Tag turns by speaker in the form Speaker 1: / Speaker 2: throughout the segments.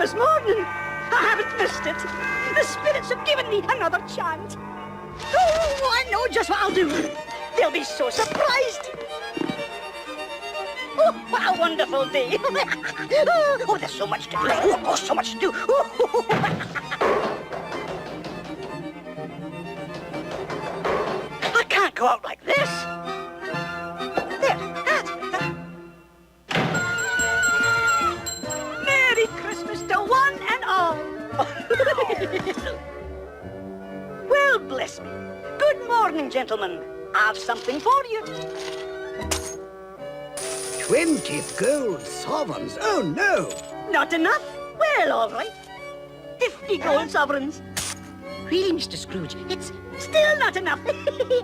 Speaker 1: Christmas morning. I haven't missed it. The spirits have given me another chance. Oh, I know just what I'll do. They'll be so surprised. Oh, what a wonderful day. Oh, there's so much to do. Oh, so much to do. I can't go out like this. There, that's better. Merry Christmas to one and all. Well, bless me. Good morning, gentlemen. I've something for you.
Speaker 2: 20 gold sovereigns? Oh, no!
Speaker 1: Not enough? Well, all right. 50 gold sovereigns. Really, Mr. Scrooge, it's still not enough.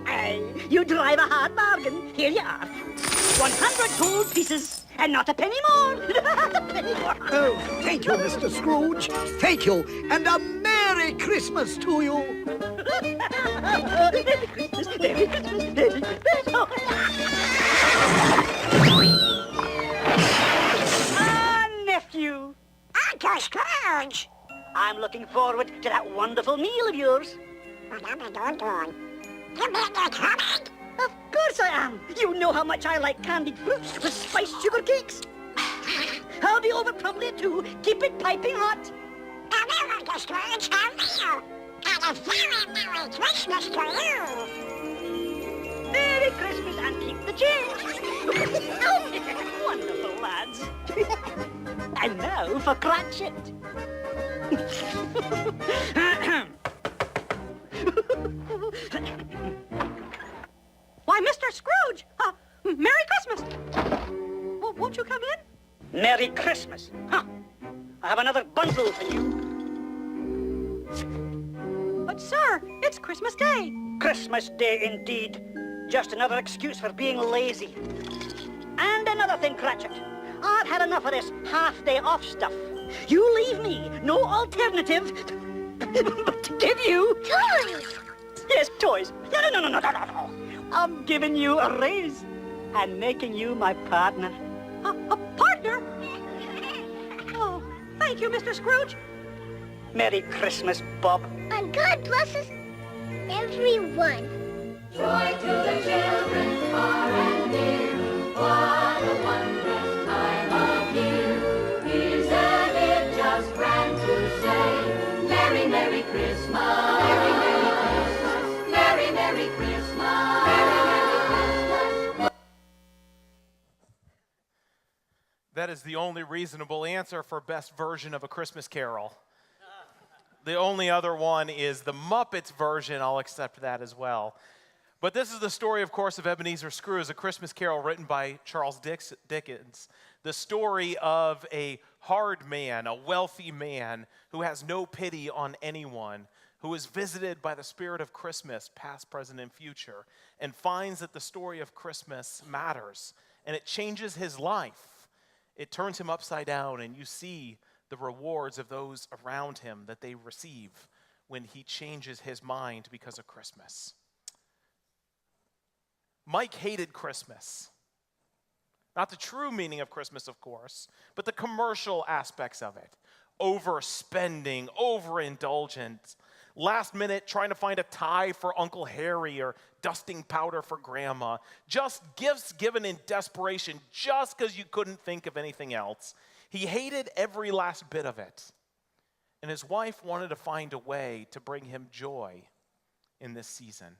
Speaker 1: Aye, you drive a hard bargain. Here you are. 100 gold pieces, and not a penny more. Not a penny more.
Speaker 2: Oh, thank you, Mr. Scrooge. Thank you, and a Merry Christmas to you.
Speaker 1: Merry Christmas, Merry Christmas, Merry Christmas. Nephew. Uncle Scrooge. I'm looking forward to that wonderful meal of yours. Of course I am. You know how much I like candied fruits with spiced sugar cakes. I'll be over probably at 2. Keep it piping hot.
Speaker 3: Hello, Uncle Scrooge. How are you? And a very Merry Christmas to you.
Speaker 1: Merry Christmas and keep the change. Wonderful, lads. And now for Cratchit.
Speaker 4: Why, Mr. Scrooge! Merry Christmas! Won't you come in?
Speaker 1: Merry Christmas. Huh. I have another bundle for you.
Speaker 4: But, sir, it's Christmas Day.
Speaker 1: Christmas Day, indeed. Just another excuse for being lazy. And another thing, Cratchit. I've had enough of this half-day off stuff. You leave me no alternative but to give you...
Speaker 3: Toys!
Speaker 1: Yes, toys. No. I'm giving you a raise and making you my partner.
Speaker 4: A partner? Oh, thank you, Mr. Scrooge.
Speaker 1: Merry Christmas, Bob.
Speaker 3: And God blesses everyone.
Speaker 5: Joy to the children far and near. What a wondrous time of year. Isn't it just grand to say, Merry, Merry Christmas. Merry, Merry Christmas. Merry, Merry Christmas. Merry, Merry Christmas.
Speaker 6: That is the only reasonable answer for best version of A Christmas Carol. The only other one is the Muppets version. I'll accept that as well. But this is the story, of course, of Ebenezer Scrooge, A Christmas Carol written by Charles Dickens. The story of a hard man, a wealthy man who has no pity on anyone, who is visited by the spirit of Christmas, past, present, and future, and finds that the story of Christmas matters, and it changes his life. It turns him upside down, and you see the rewards of those around him that they receive when he changes his mind because of Christmas. Mike hated Christmas. Not the true meaning of Christmas, of course, but the commercial aspects of it. Overspending, overindulgence, last minute trying to find a tie for Uncle Harry or dusting powder for Grandma. Just gifts given in desperation just because you couldn't think of anything else. He hated every last bit of it. And his wife wanted to find a way to bring him joy in this season.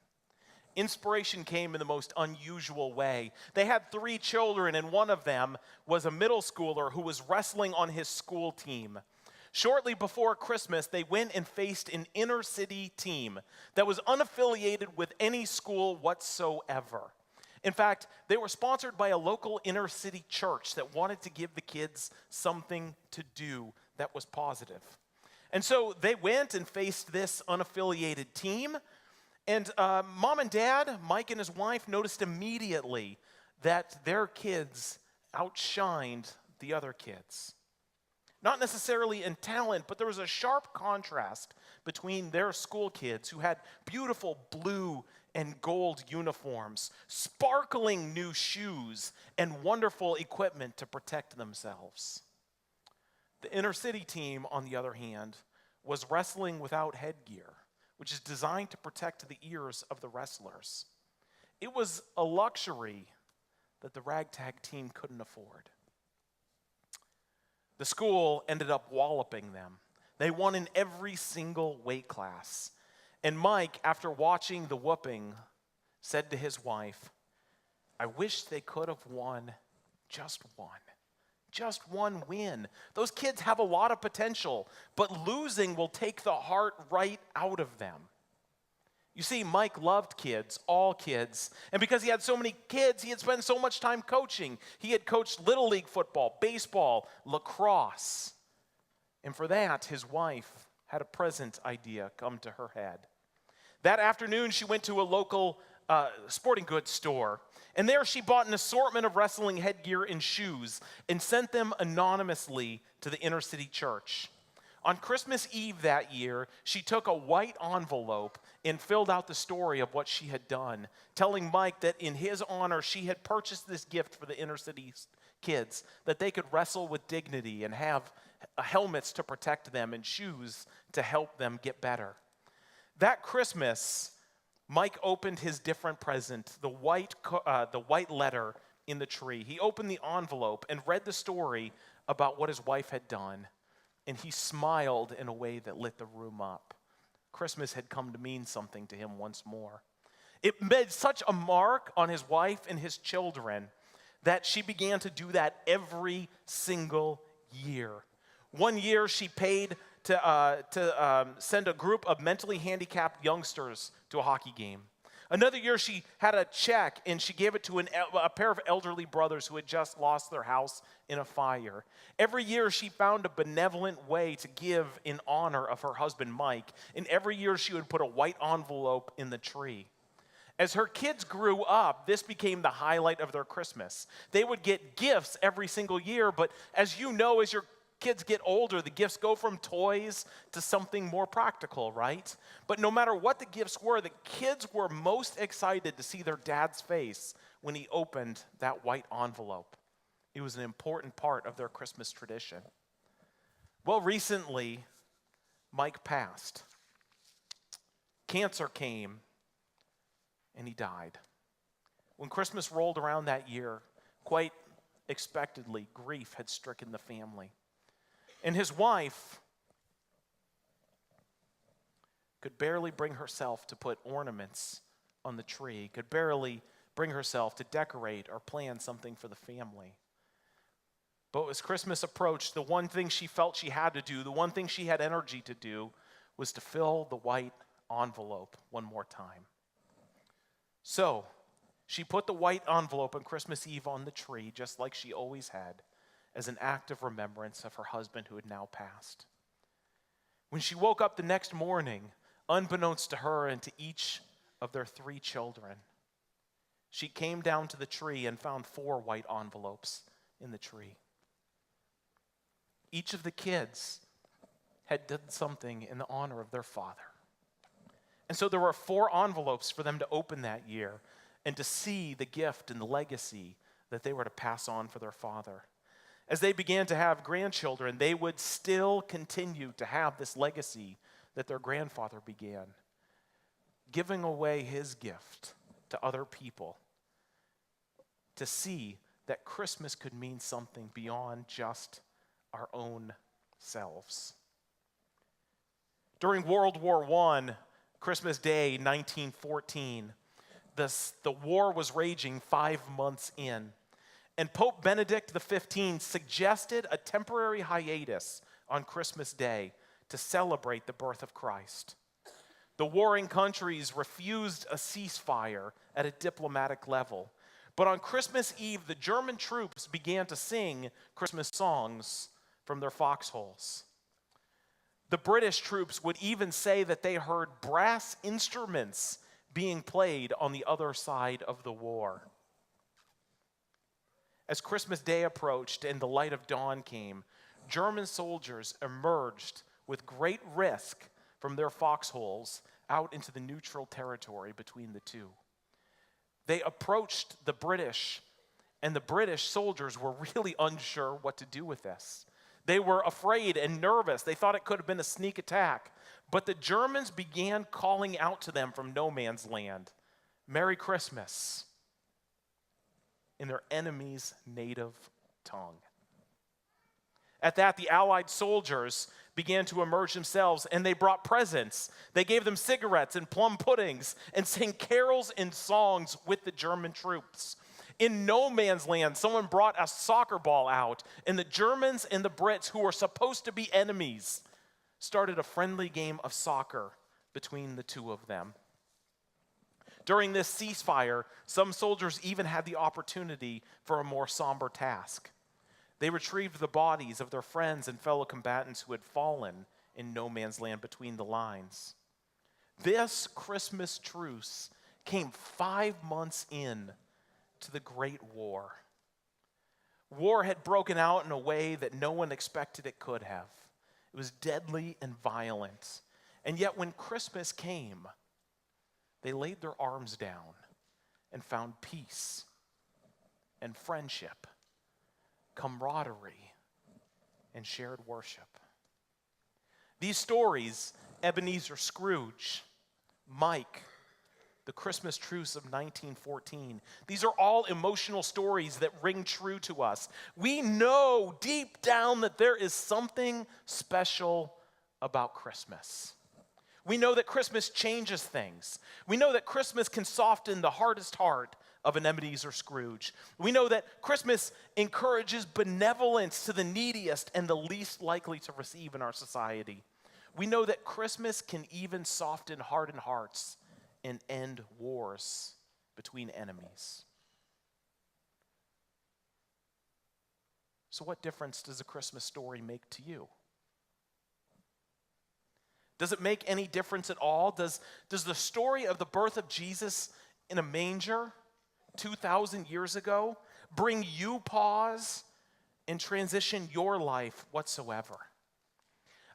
Speaker 6: Inspiration came in the most unusual way. They had 3 children, and one of them was a middle schooler who was wrestling on his school team. Shortly before Christmas, they went and faced an inner city team that was unaffiliated with any school whatsoever. In fact, they were sponsored by a local inner city church that wanted to give the kids something to do that was positive. And so they went and faced this unaffiliated team. And mom and dad, Mike and his wife, noticed immediately that their kids outshined the other kids. Not necessarily in talent, but there was a sharp contrast between their school kids who had beautiful blue and gold uniforms, sparkling new shoes, and wonderful equipment to protect themselves. The inner city team, on the other hand, was wrestling without headgear, which is designed to protect the ears of the wrestlers. It was a luxury that the ragtag team couldn't afford. The school ended up walloping them. They won in every single weight class. And Mike, after watching the whooping, said to his wife, "I wish they could have won just one. Just one win. Those kids have a lot of potential, but losing will take the heart right out of them." You see, Mike loved kids, all kids. And because he had so many kids, he had spent so much time coaching. He had coached Little League football, baseball, lacrosse. And for that, his wife had a present idea come to her head. That afternoon, she went to a local sporting goods store. And there she bought an assortment of wrestling headgear and shoes and sent them anonymously to the inner city church. On Christmas Eve that year, she took a white envelope and filled out the story of what she had done, telling Mike that in his honor, she had purchased this gift for the inner city kids, that they could wrestle with dignity and have helmets to protect them and shoes to help them get better. That Christmas, Mike opened his different present, the white letter in the tree. He opened the envelope and read the story about what his wife had done. And he smiled in a way that lit the room up. Christmas had come to mean something to him once more. It made such a mark on his wife and his children that she began to do that every single year. One year she paid to send a group of mentally handicapped youngsters to a hockey game. Another year she had a check and she gave it to a pair of elderly brothers who had just lost their house in a fire. Every year she found a benevolent way to give in honor of her husband Mike, and every year she would put a white envelope in the tree. As her kids grew up, this became the highlight of their Christmas. They would get gifts every single year, but as you know, as your kids get older, the gifts go from toys to something more practical, right? But no matter what the gifts were, the kids were most excited to see their dad's face when he opened that white envelope. It was an important part of their Christmas tradition. Well, recently, Mike passed. Cancer came, and he died. When Christmas rolled around that year, quite expectedly, grief had stricken the family. And his wife could barely bring herself to put ornaments on the tree, could barely bring herself to decorate or plan something for the family. But as Christmas approached, the one thing she felt she had to do, the one thing she had energy to do, was to fill the white envelope one more time. So she put the white envelope on Christmas Eve on the tree, just like she always had, as an act of remembrance of her husband who had now passed. When she woke up the next morning, unbeknownst to her and to each of their 3 children, she came down to the tree and found 4 white envelopes in the tree. Each of the kids had done something in the honor of their father. And so there were 4 envelopes for them to open that year and to see the gift and the legacy that they were to pass on for their father. As they began to have grandchildren, they would still continue to have this legacy that their grandfather began, giving away his gift to other people to see that Christmas could mean something beyond just our own selves. During World War I, Christmas Day, 1914, the war was raging 5 months in. And Pope Benedict XV suggested a temporary hiatus on Christmas Day to celebrate the birth of Christ. The warring countries refused a ceasefire at a diplomatic level. But on Christmas Eve, the German troops began to sing Christmas songs from their foxholes. The British troops would even say that they heard brass instruments being played on the other side of the war. As Christmas Day approached and the light of dawn came, German soldiers emerged with great risk from their foxholes out into the neutral territory between the two. They approached the British, and the British soldiers were really unsure what to do with this. They were afraid and nervous. They thought it could have been a sneak attack. But the Germans began calling out to them from no man's land, "Merry Christmas," in their enemy's native tongue. At that, the Allied soldiers began to emerge themselves, and they brought presents. They gave them cigarettes and plum puddings and sang carols and songs with the German troops. In no man's land, someone brought a soccer ball out, and the Germans and the Brits, who were supposed to be enemies, started a friendly game of soccer between the two of them. During this ceasefire, some soldiers even had the opportunity for a more somber task. They retrieved the bodies of their friends and fellow combatants who had fallen in no man's land between the lines. This Christmas truce came 5 months in to the Great War. War had broken out in a way that no one expected it could have. It was deadly and violent. And yet when Christmas came, they laid their arms down and found peace and friendship, camaraderie, and shared worship. These stories, Ebenezer Scrooge, Mike, the Christmas truce of 1914, these are all emotional stories that ring true to us. We know deep down that there is something special about Christmas. We know that Christmas changes things. We know that Christmas can soften the hardest heart of an Ebenezer Scrooge. We know that Christmas encourages benevolence to the neediest and the least likely to receive in our society. We know that Christmas can even soften hardened hearts and end wars between enemies. So what difference does a Christmas story make to you? Does it make any difference at all? Does the story of the birth of Jesus in a manger 2,000 years ago bring you pause and transition your life whatsoever?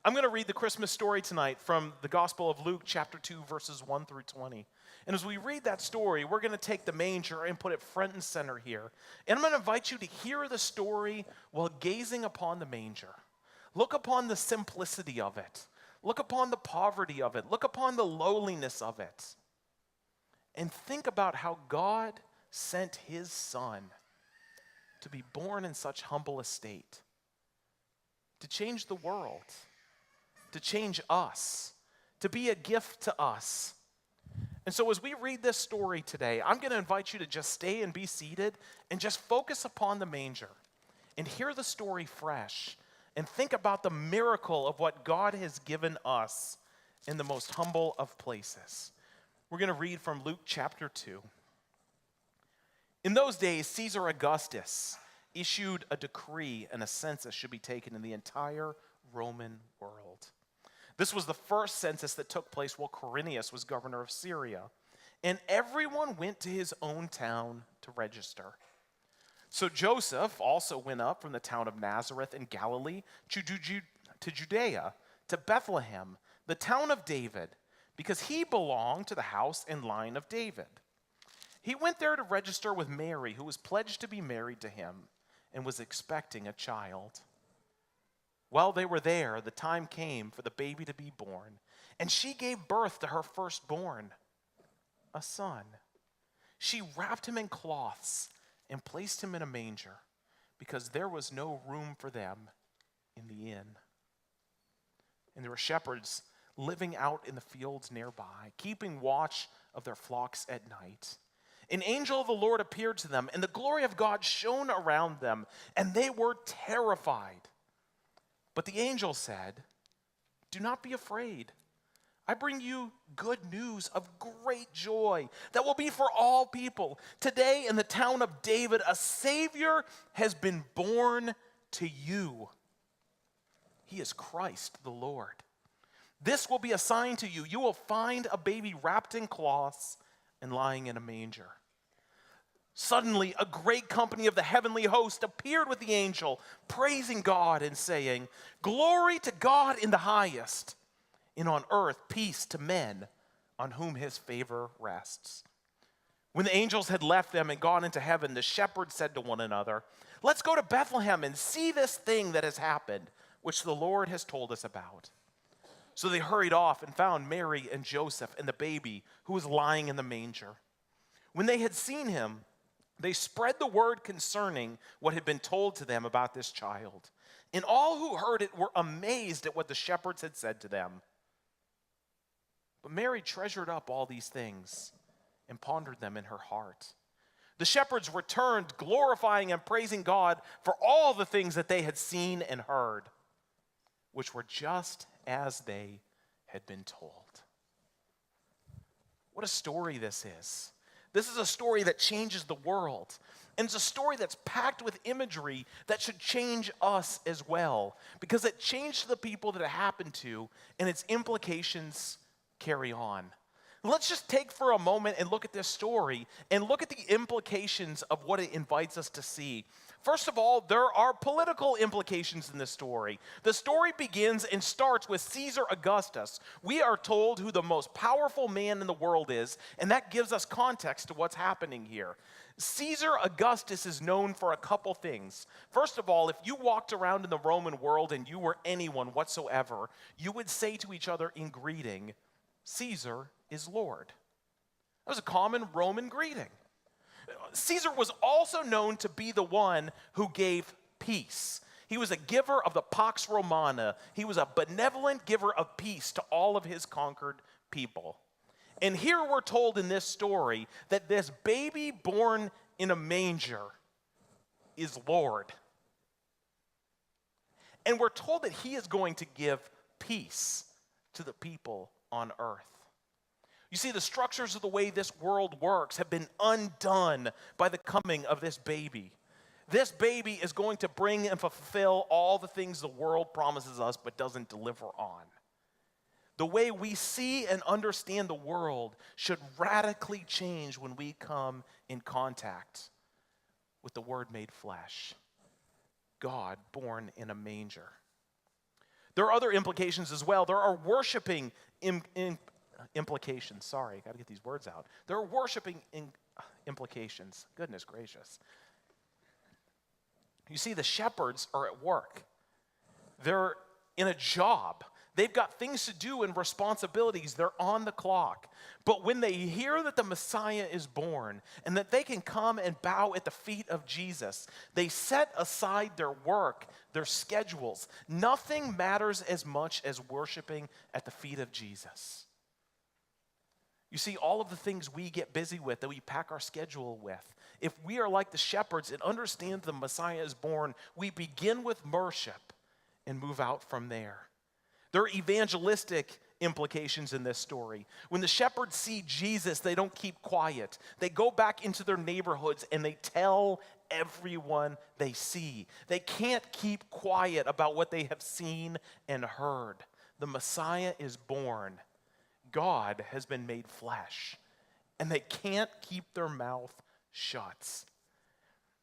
Speaker 6: I'm going to read the Christmas story tonight from the Gospel of Luke, chapter 2, verses 1 through 20. And as we read that story, we're going to take the manger and put it front and center here. And I'm going to invite you to hear the story while gazing upon the manger. Look upon the simplicity of it. Look upon the poverty of it. Look upon the lowliness of it. And think about how God sent his Son to be born in such humble estate, to change the world, to change us, to be a gift to us. And so as we read this story today, I'm going to invite you to just stay and be seated and just focus upon the manger and hear the story fresh and think about the miracle of what God has given us in the most humble of places. We're going to read from Luke chapter 2. In those days, Caesar Augustus issued a decree and a census should be taken in the entire Roman world. This was the first census that took place while Quirinius was governor of Syria, and everyone went to his own town to register. So Joseph also went up from the town of Nazareth in Galilee to Judea, to Bethlehem, the town of David, because he belonged to the house and line of David. He went there to register with Mary, who was pledged to be married to him and was expecting a child. While they were there, the time came for the baby to be born, and she gave birth to her firstborn, a son. She wrapped him in cloths and placed him in a manger, because there was no room for them in the inn. And there were shepherds living out in the fields nearby, keeping watch of their flocks at night. An angel of the Lord appeared to them, and the glory of God shone around them, and they were terrified. But the angel said, "Do not be afraid. I bring you good news of great joy that will be for all people. Today in the town of David, a Savior has been born to you. He is Christ the Lord. This will be a sign to you. You will find a baby wrapped in cloths and lying in a manger." Suddenly, a great company of the heavenly host appeared with the angel, praising God and saying, "Glory to God in the highest, and on earth peace to men on whom his favor rests." When the angels had left them and gone into heaven, the shepherds said to one another, "Let's go to Bethlehem and see this thing that has happened, which the Lord has told us about." So they hurried off and found Mary and Joseph and the baby who was lying in the manger. When they had seen him, they spread the word concerning what had been told to them about this child. And all who heard it were amazed at what the shepherds had said to them. But Mary treasured up all these things and pondered them in her heart. The shepherds returned, glorifying and praising God for all the things that they had seen and heard, which were just as they had been told. What a story this is. This is a story that changes the world. And it's a story that's packed with imagery that should change us as well, because it changed the people that it happened to, and its implications carry on. Let's just take for a moment and look at this story and look at the implications of what it invites us to see. First of all, there are political implications in this story. The story begins and starts with Caesar Augustus. We are told who the most powerful man in the world is, and that gives us context to what's happening here. Caesar Augustus is known for a couple things. First of all, if you walked around in the Roman world and you were anyone whatsoever, you would say to each other in greeting, "Caesar is Lord." That was a common Roman greeting. Caesar was also known to be the one who gave peace. He was a giver of the Pax Romana. He was a benevolent giver of peace to all of his conquered people. And here we're told in this story that this baby born in a manger is Lord. And we're told that he is going to give peace to the people on earth. You see, the structures of the way this world works have been undone by the coming of this baby. This baby is going to bring and fulfill all the things the world promises us but doesn't deliver on. The way we see and understand the world should radically change when we come in contact with the Word made flesh, God born in a manger. There are other implications as well. There are worshiping implications. Sorry, got to get these words out. There are worshiping implications. Goodness gracious. You see, the shepherds are at work. They're in a job. They've got things to do and responsibilities. They're on the clock. But when they hear that the Messiah is born and that they can come and bow at the feet of Jesus, they set aside their work, their schedules. Nothing matters as much as worshiping at the feet of Jesus. You see, all of the things we get busy with, that we pack our schedule with, if we are like the shepherds and understand the Messiah is born, we begin with worship and move out from there. There are evangelistic implications in this story. When the shepherds see Jesus, they don't keep quiet. They go back into their neighborhoods and they tell everyone they see. They can't keep quiet about what they have seen and heard. The Messiah is born. God has been made flesh. And they can't keep their mouth shut.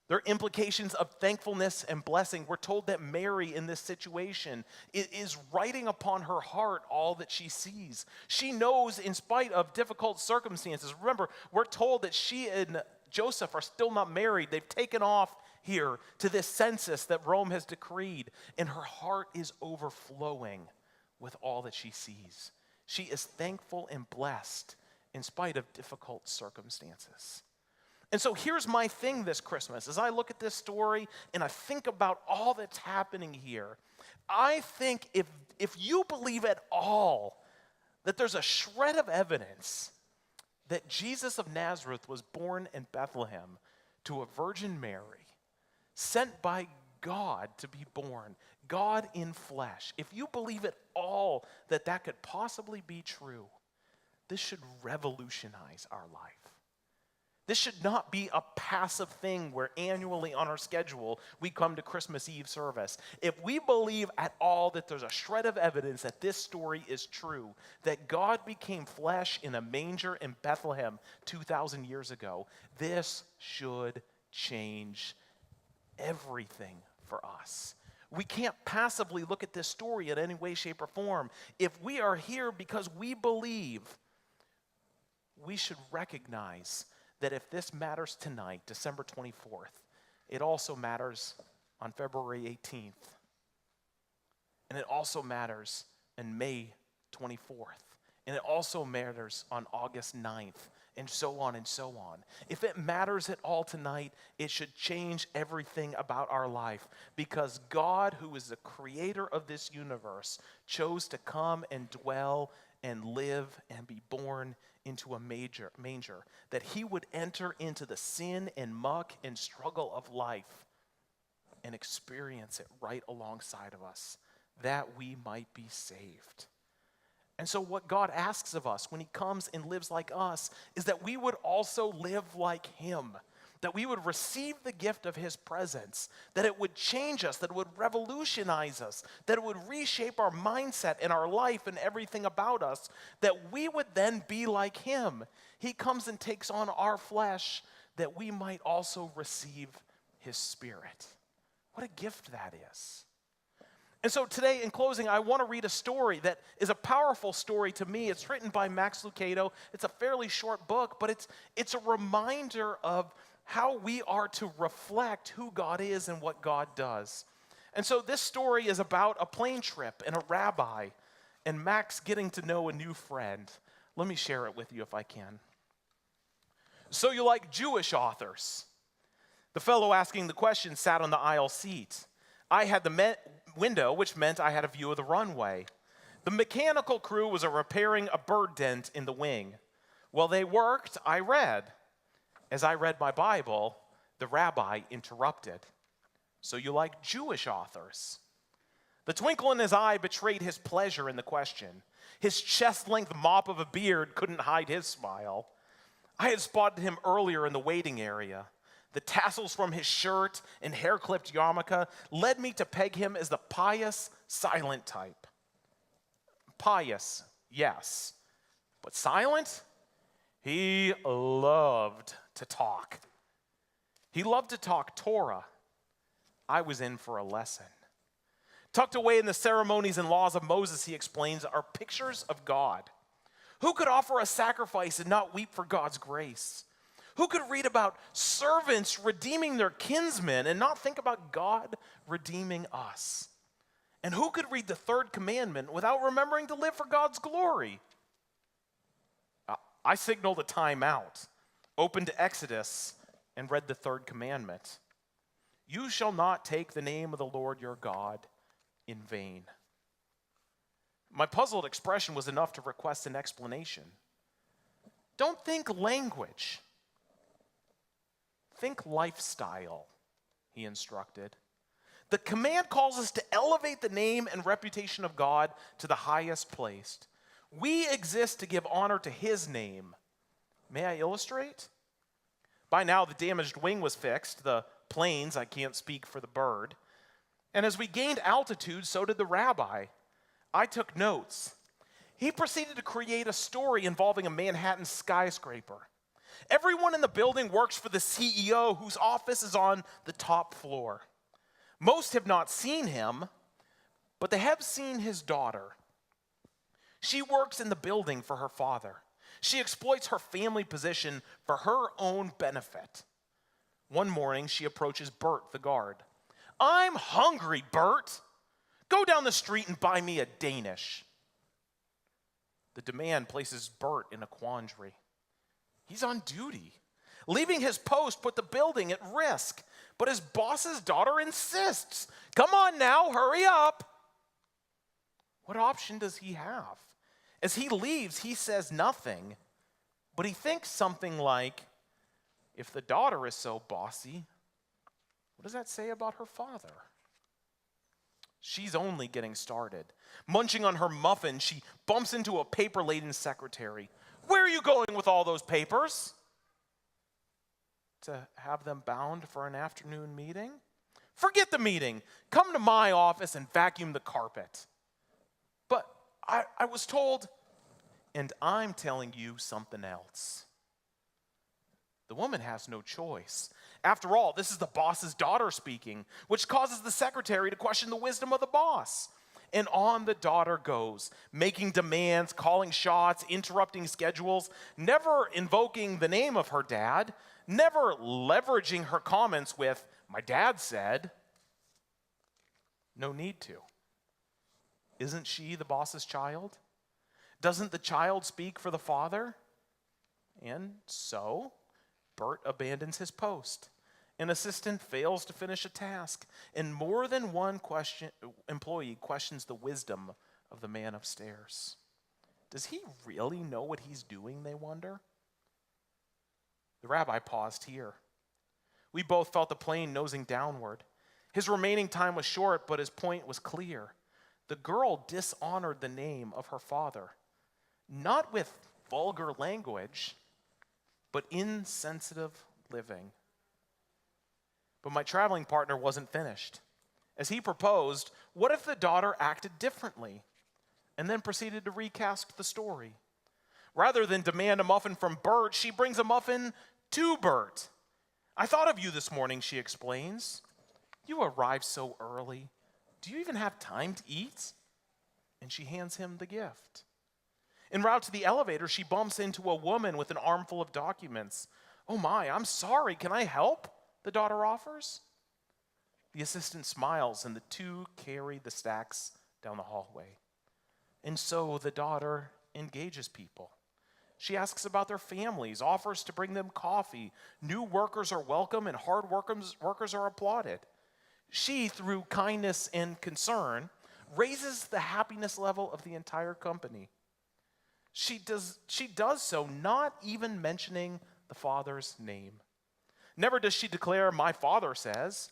Speaker 6: There are implications of thankfulness and blessing. We're told that Mary in this situation is writing upon her heart all that she sees. She knows in spite of difficult circumstances. Remember, we're told that she and Joseph are still not married. They've taken off here to this census that Rome has decreed. And her heart is overflowing with all that she sees. She is thankful and blessed in spite of difficult circumstances. And so here's my thing this Christmas. As I look at this story and I think about all that's happening here, I think if you believe at all that there's a shred of evidence that Jesus of Nazareth was born in Bethlehem to a Virgin Mary, sent by God to be born, God in flesh, if you believe at all that that could possibly be true, this should revolutionize our life. This should not be a passive thing where annually on our schedule we come to Christmas Eve service. If we believe at all that there's a shred of evidence that this story is true, that God became flesh in a manger in Bethlehem 2,000 years ago, this should change everything for us. We can't passively look at this story in any way, shape, or form. If we are here because we believe, we should recognize that if this matters tonight, December 24th, it also matters on February 18th. And it also matters on May 24th. And it also matters on August 9th, and so on and so on. If it matters at all tonight, it should change everything about our life, because God, who is the creator of this universe, chose to come and dwell and live and be born into a manger, that he would enter into the sin and muck and struggle of life and experience it right alongside of us, that we might be saved. And so what God asks of us when he comes and lives like us is that we would also live like him, that we would receive the gift of his presence, that it would change us, that it would revolutionize us, that it would reshape our mindset and our life and everything about us, that we would then be like him. He comes and takes on our flesh that we might also receive his spirit. What a gift that is. And so today, in closing, I want to read a story that is a powerful story to me. It's written by Max Lucado. It's a fairly short book, but it's a reminder of how we are to reflect who God is and what God does. And so this story is about a plane trip and a rabbi and Max getting to know a new friend. Let me share it with you if I can. So you like Jewish authors? The fellow asking the question sat on the aisle seat. I had the window, which meant I had a view of the runway. The mechanical crew was repairing a bird dent in the wing. While they worked, I read. As I read my Bible, the rabbi interrupted. So you like Jewish authors? The twinkle in his eye betrayed his pleasure in the question. His chest-length mop of a beard couldn't hide his smile. I had spotted him earlier in the waiting area. The tassels from his shirt and hair-clipped yarmulke led me to peg him as the pious, silent type. Pious, yes. But silent? He loved to talk. He loved to talk Torah. I was in for a lesson. Tucked away in the ceremonies and laws of Moses, he explains, are pictures of God. Who could offer a sacrifice and not weep for God's grace? Who could read about servants redeeming their kinsmen and not think about God redeeming us? And who could read the third commandment without remembering to live for God's glory? I signaled a timeout, opened Exodus, and read the third commandment. You shall not take the name of the Lord your God in vain. My puzzled expression was enough to request an explanation. Don't think language. Think lifestyle, he instructed. The command calls us to elevate the name and reputation of God to the highest place. We exist to give honor to his name. May I illustrate? By now, the damaged wing was fixed, the planes, I can't speak for the bird. And as we gained altitude, so did the rabbi. I took notes. He proceeded to create a story involving a Manhattan skyscraper. Everyone in the building works for the CEO, whose office is on the top floor. Most have not seen him, but they have seen his daughter. She works in the building for her father. She exploits her family position for her own benefit. One morning, she approaches Bert, the guard. I'm hungry, Bert. Go down the street and buy me a Danish. The demand places Bert in a quandary. He's on duty. Leaving his post put the building at risk, but his boss's daughter insists. Come on now, hurry up. What option does he have? As he leaves, he says nothing, but he thinks something like, if the daughter is so bossy, what does that say about her father? She's only getting started. Munching on her muffin, she bumps into a paper-laden secretary. Where are you going with all those papers? To have them bound for an afternoon meeting? Forget the meeting. Come to my office and vacuum the carpet. But I was told, and I'm telling you something else. The woman has no choice. After all, this is the boss's daughter speaking, which causes the secretary to question the wisdom of the boss. and on the daughter goes, making demands, calling shots, interrupting schedules, never invoking the name of her dad, never leveraging her comments with, "My dad said." No need to. Isn't she the boss's child? Doesn't the child speak for the father? And so, Bert abandons his post. An assistant fails to finish a task, and more than one employee questions the wisdom of the man upstairs. Does he really know what he's doing, they wonder? The rabbi paused here. We both felt the plane nosing downward. His remaining time was short, but his point was clear. The girl dishonored the name of her father, not with vulgar language, but insensitive living. But my traveling partner wasn't finished. As he proposed, what if the daughter acted differently and then proceeded to recast the story? Rather than demand a muffin from Bert, she brings a muffin to Bert. "I thought of you this morning," she explains. "You arrived so early. Do you even have time to eat?" And she hands him the gift. En route to the elevator, she bumps into a woman with an armful of documents. "Oh my, I'm sorry. Can I help?" the daughter offers. The assistant smiles, and the two carry the stacks down the hallway. And so the daughter engages people. She asks about their families, offers to bring them coffee. New workers are welcome, and hard workers are applauded. She, through kindness and concern, raises the happiness level of the entire company. She does so not even mentioning the father's name. Never does she declare, "My father says."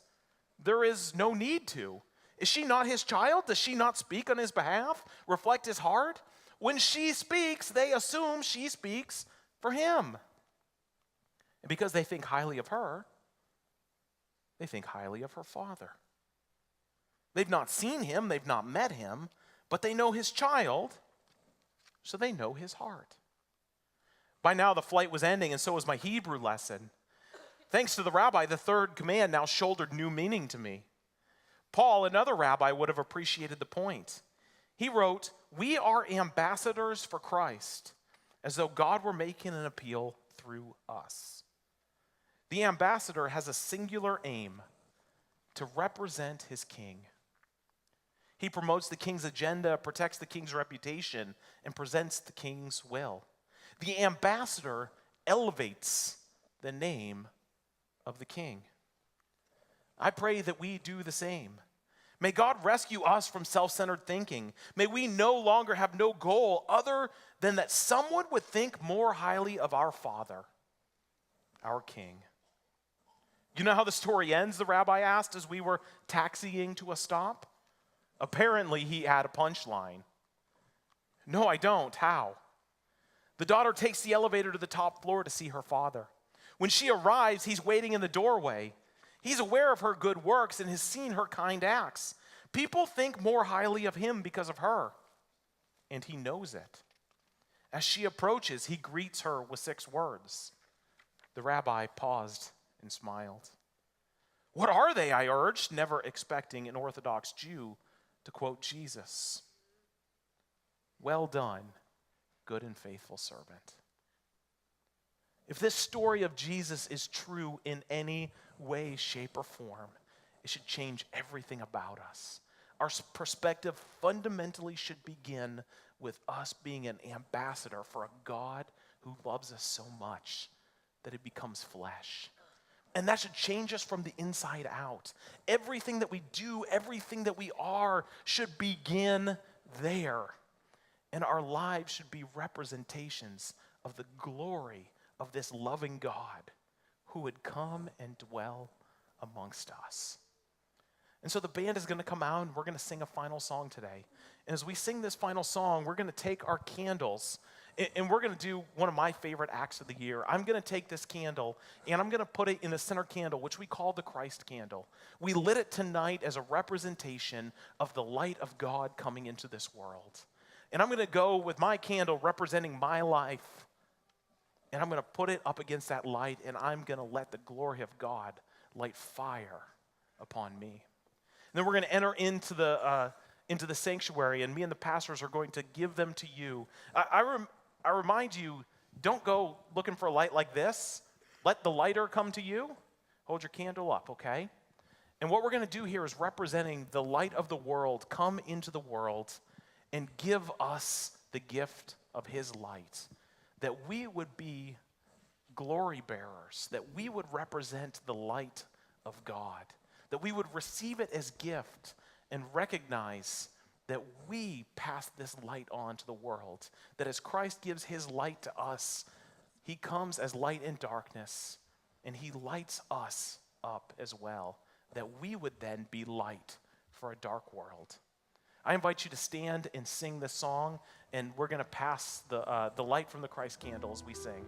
Speaker 6: There is no need to. Is she not his child? Does she not speak on his behalf, reflect his heart? When she speaks, they assume she speaks for him. And because they think highly of her, they think highly of her father. They've not seen him, they've not met him, but they know his child, so they know his heart. By now, the flight was ending, and so was my Hebrew lesson. Thanks to the rabbi, the third command now shouldered new meaning to me. Paul, another rabbi, would have appreciated the point. He wrote, "We are ambassadors for Christ, as though God were making an appeal through us." The ambassador has a singular aim: to represent his king. He promotes the king's agenda, protects the king's reputation, and presents the king's will. The ambassador elevates the name of the king. I pray that we do the same. May God rescue us from self-centered thinking. May we no longer have no goal other than that someone would think more highly of our Father, our King. You know how the story ends, the rabbi asked as we were taxiing to a stop? Apparently, he had a punchline. No, I don't. How? The daughter takes the elevator to the top floor to see her father. When she arrives, he's waiting in the doorway. He's aware of her good works and has seen her kind acts. People think more highly of him because of her, and he knows it. As she approaches, he greets her with 6 words. The rabbi paused and smiled. "What are they?" I urged, never expecting an Orthodox Jew to quote Jesus. "Well done, good and faithful servant." If this story of Jesus is true in any way, shape, or form, it should change everything about us. Our perspective fundamentally should begin with us being an ambassador for a God who loves us so much that it becomes flesh. And that should change us from the inside out. Everything that we do, everything that we are, should begin there. And our lives should be representations of the glory of this loving God who would come and dwell amongst us. And so the band is going to come out and we're going to sing a final song today. And as we sing this final song, we're going to take our candles and we're going to do one of my favorite acts of the year. I'm going to take this candle and I'm going to put it in the center candle, which we call the Christ candle. We lit it tonight as a representation of the light of God coming into this world. And I'm going to go with my candle representing my life. And I'm going to put it up against that light, and I'm going to let the glory of God light fire upon me. And then we're going to enter into the into the sanctuary, and me and the pastors are going to give them to you. I remind you, don't go looking for a light like this. Let the lighter come to you. Hold your candle up, okay? And what we're going to do here is representing the light of the world come into the world and give us the gift of his light, that we would be glory bearers, that we would represent the light of God, that we would receive it as gift and recognize that we pass this light on to the world, that as Christ gives his light to us, he comes as light in darkness, and he lights us up as well, that we would then be light for a dark world. I invite you to stand and sing this song, and we're going to pass the light from the Christ candle as we sing.